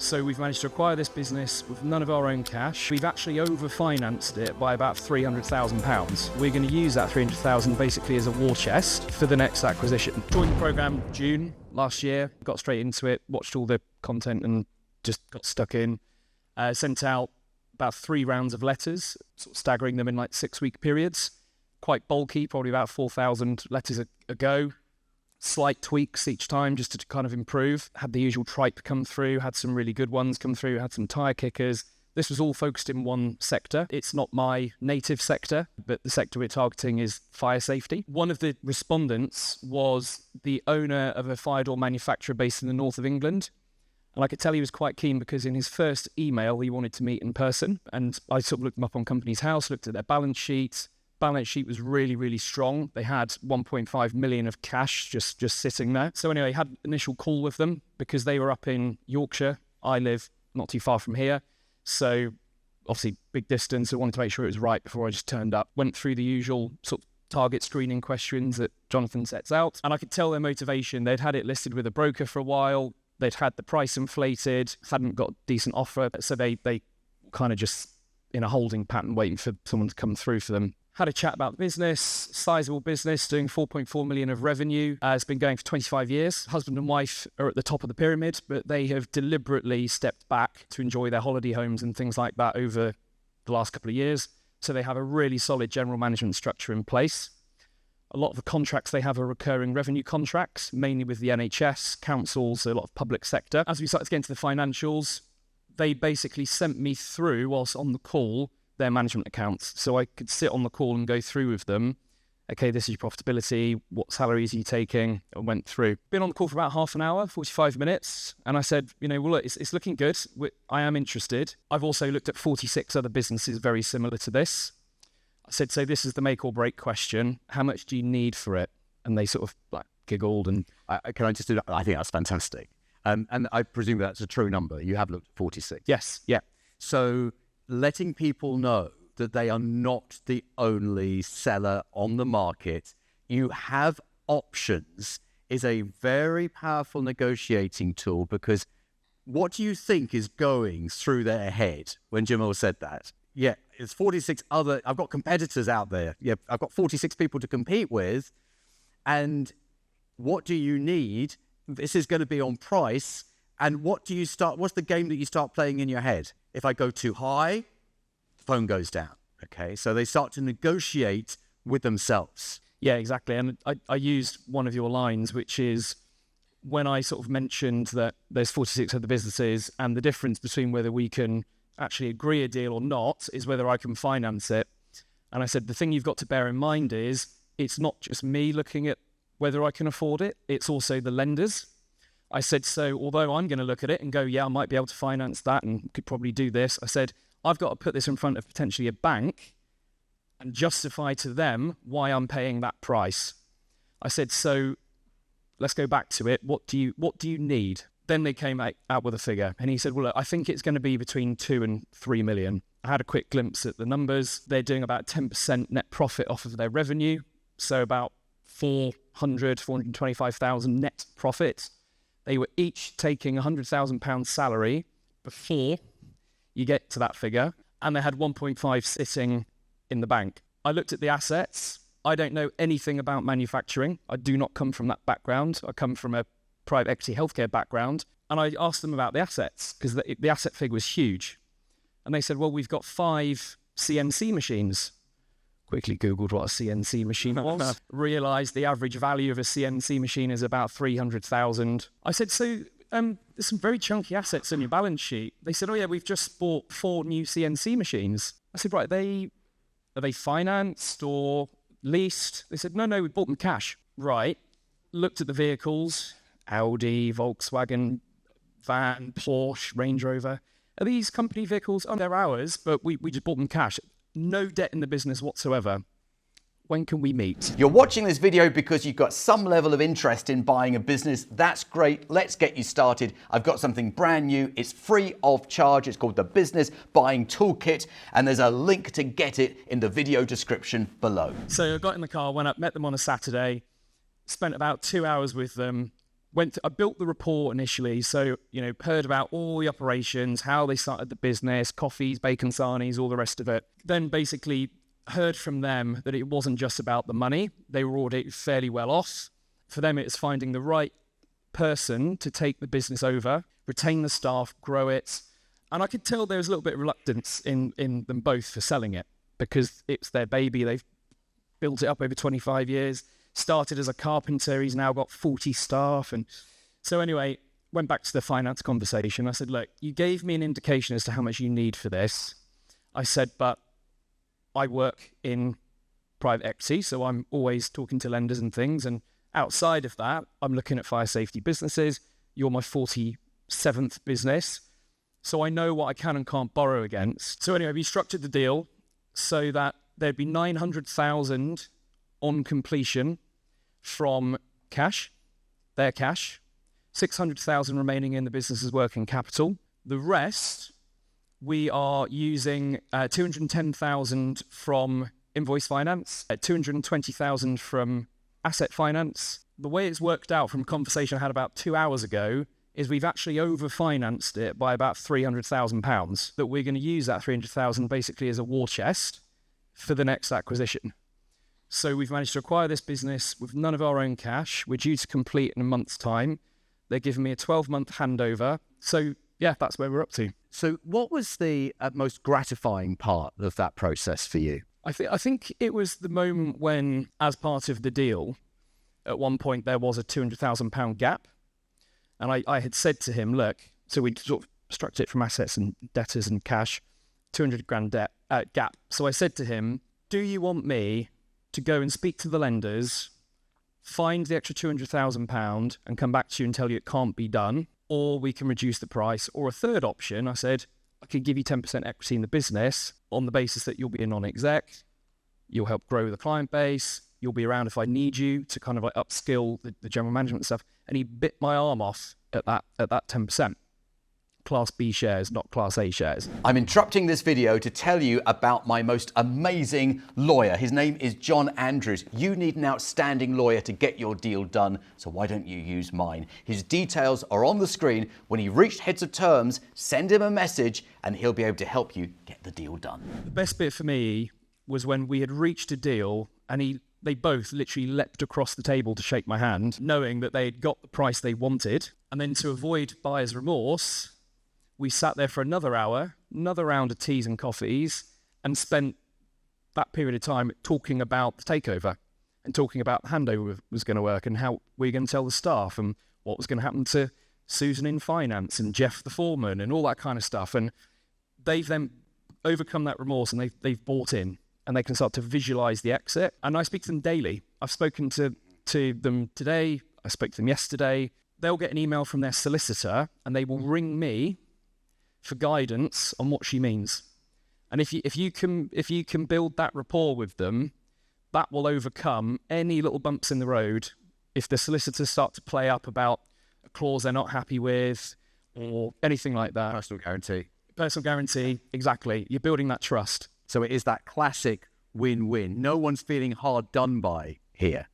So we've managed to acquire this business with none of our own cash. We've actually overfinanced it by about £300,000. We're going to use that £300,000 basically as a war chest for the next acquisition. Joined the program June last year, got straight into it, watched all the content and just got stuck in. Sent out about 3 rounds of letters, sort of staggering them in like 6-week periods. Quite bulky, probably about 4,000 letters a go. Slight tweaks each time just to kind of improve. Had the usual tripe come through, had some really good ones come through, had some tire kickers. This was all focused in one sector. It's not my native sector, but the sector we're targeting is fire safety. One of the respondents was the owner of a fire door manufacturer based in the north of England. And I could tell he was quite keen because in his first email, he wanted to meet in person. And I sort of looked them up on Companies House, looked at their balance sheet. Balance sheet was really, really strong. They had 1.5 million of cash just sitting there. So anyway, had an initial call with them because they were up in Yorkshire. I live not too far from here. So obviously big distance. I wanted to make sure it was right before I just turned up. Went through the usual sort of target screening questions that Jonathan sets out. And I could tell their motivation. They'd had it listed with a broker for a while. They'd had the price inflated, hadn't got a decent offer. So they kind of just in a holding pattern waiting for someone to come through for them. Had a chat about the business, sizable business, doing 4.4 million of revenue. It's been going for 25 years. Husband and wife are at the top of the pyramid, but they have deliberately stepped back to enjoy their holiday homes and things like that over the last couple of years. So they have a really solid general management structure in place. A lot of the contracts they have are recurring revenue contracts, mainly with the NHS, councils, a lot of public sector. As we started to get into the financials, they basically sent me through, whilst on the call, their management accounts. So I could sit on the call and go through with them. Okay, this is your profitability. What salaries are you taking? I went through. Been on the call for about half an hour, 45 minutes. And I said, well, look, it's looking good. I am interested. I've also looked at 46 other businesses very similar to this. I said, so this is the make or break question. How much do you need for it? And they sort of like giggled and... Can I just do that? I think that's fantastic. And I presume that's a true number. You have looked at 46. Yes. Yeah. So letting people know that they are not the only seller on the market, you have options, is a very powerful negotiating tool, because what do you think is going through their head when Jamil said that? Yeah, it's 46 other, I've got competitors out there. Yeah, I've got 46 people to compete with. And what do you need? This is going to be on price. And what's the game that you start playing in your head? If I go too high, the phone goes down. Okay, so they start to negotiate with themselves. Yeah, exactly. And I used one of your lines, which is when I sort of mentioned that there's 46 other businesses and the difference between whether we can actually agree a deal or not is whether I can finance it. And I said, the thing you've got to bear in mind is it's not just me looking at whether I can afford it, it's also the lenders. I said, so although I'm going to look at it and go, yeah, I might be able to finance that and could probably do this, I said, I've got to put this in front of potentially a bank and justify to them why I'm paying that price. I said, so let's go back to it. What do you need? Then they came out with a figure. And he said, well, look, I think it's going to be between 2 and 3 million. I had a quick glimpse at the numbers. They're doing about 10% net profit off of their revenue. So about 425,000 net profit. They were each taking £100,000 salary before you get to that figure. And they had 1.5 sitting in the bank. I looked at the assets. I don't know anything about manufacturing. I do not come from that background. I come from a private equity healthcare background. And I asked them about the assets because the asset figure was huge. And they said, well, we've got 5 CNC machines. Quickly Googled what a CNC machine was. Realised the average value of a CNC machine is about 300,000. I said, so there's some very chunky assets on your balance sheet. They said, oh yeah, we've just bought 4 new CNC machines. I said, right, are they financed or leased? They said, no, we bought them cash. Right. Looked at the vehicles, Audi, Volkswagen, van, Porsche, Range Rover. Are these company vehicles? Oh, they're ours, but we just bought them cash. No debt in the business whatsoever. When can we meet? You're watching this video because you've got some level of interest in buying a business. That's great. Let's get you started. I've got something brand new. It's free of charge. It's called the Business Buying Toolkit, and there's a link to get it in the video description below. So I got in the car, went up, met them on a Saturday, spent about 2 hours with them, I built the report initially, so, heard about all the operations, how they started the business, coffees, bacon sarnies, all the rest of it. Then basically heard from them that it wasn't just about the money. They were already fairly well off. For them, it's finding the right person to take the business over, retain the staff, grow it. And I could tell there was a little bit of reluctance in them both for selling it, because it's their baby. They've built it up over 25 years. Started as a carpenter, he's now got 40 staff. And so anyway, went back to the finance conversation. I said, look, you gave me an indication as to how much you need for this. I said, but I work in private equity, so I'm always talking to lenders and things. And outside of that, I'm looking at fire safety businesses. You're my 47th business. So I know what I can and can't borrow against. So anyway, we structured the deal so that there'd be 900,000 on completion from cash, their cash, 600,000 remaining in the business's working capital. The rest, we are using 210,000 from invoice finance, 220,000 from asset finance. The way it's worked out from a conversation I had about 2 hours ago is we've actually overfinanced it by about £300,000, that we're going to use that 300,000 basically as a war chest for the next acquisition. So we've managed to acquire this business with none of our own cash. We're due to complete in a month's time. They're giving me a 12-month handover. So yeah, that's where we're up to. So what was the most gratifying part of that process for you? I think it was the moment when, as part of the deal, at one point there was a £200,000 gap. And I had said to him, look, so we sort of structured it from assets and debtors and cash, 200 grand debt gap. So I said to him, do you want me to go and speak to the lenders, find the extra £200,000 and come back to you and tell you it can't be done, or we can reduce the price? Or a third option, I said, I could give you 10% equity in the business on the basis that you'll be a non-exec, you'll help grow the client base, you'll be around if I need you to kind of like upskill the general management stuff. And he bit my arm off at that 10%. Class B shares, not Class A shares. I'm interrupting this video to tell you about my most amazing lawyer. His name is John Andrews. You need an outstanding lawyer to get your deal done, so why don't you use mine? His details are on the screen. When he reached heads of terms, send him a message and he'll be able to help you get the deal done. The best bit for me was when we had reached a deal and they both literally leapt across the table to shake my hand, knowing that they had got the price they wanted. And then to avoid buyer's remorse, we sat there for another hour, another round of teas and coffees, and spent that period of time talking about the takeover and talking about the handover was going to work and how we were going to tell the staff and what was going to happen to Susan in finance and Jeff the foreman and all that kind of stuff. And they've then overcome that remorse and they've bought in and they can start to visualize the exit. And I speak to them daily. I've spoken to them today. I spoke to them yesterday. They'll get an email from their solicitor and they will ring me for guidance on what she means. And if you can build that rapport with them, that will overcome any little bumps in the road. If the solicitors start to play up about a clause they're not happy with or anything like that. Personal guarantee. Personal guarantee, exactly. You're building that trust. So it is that classic win-win. No one's feeling hard done by here.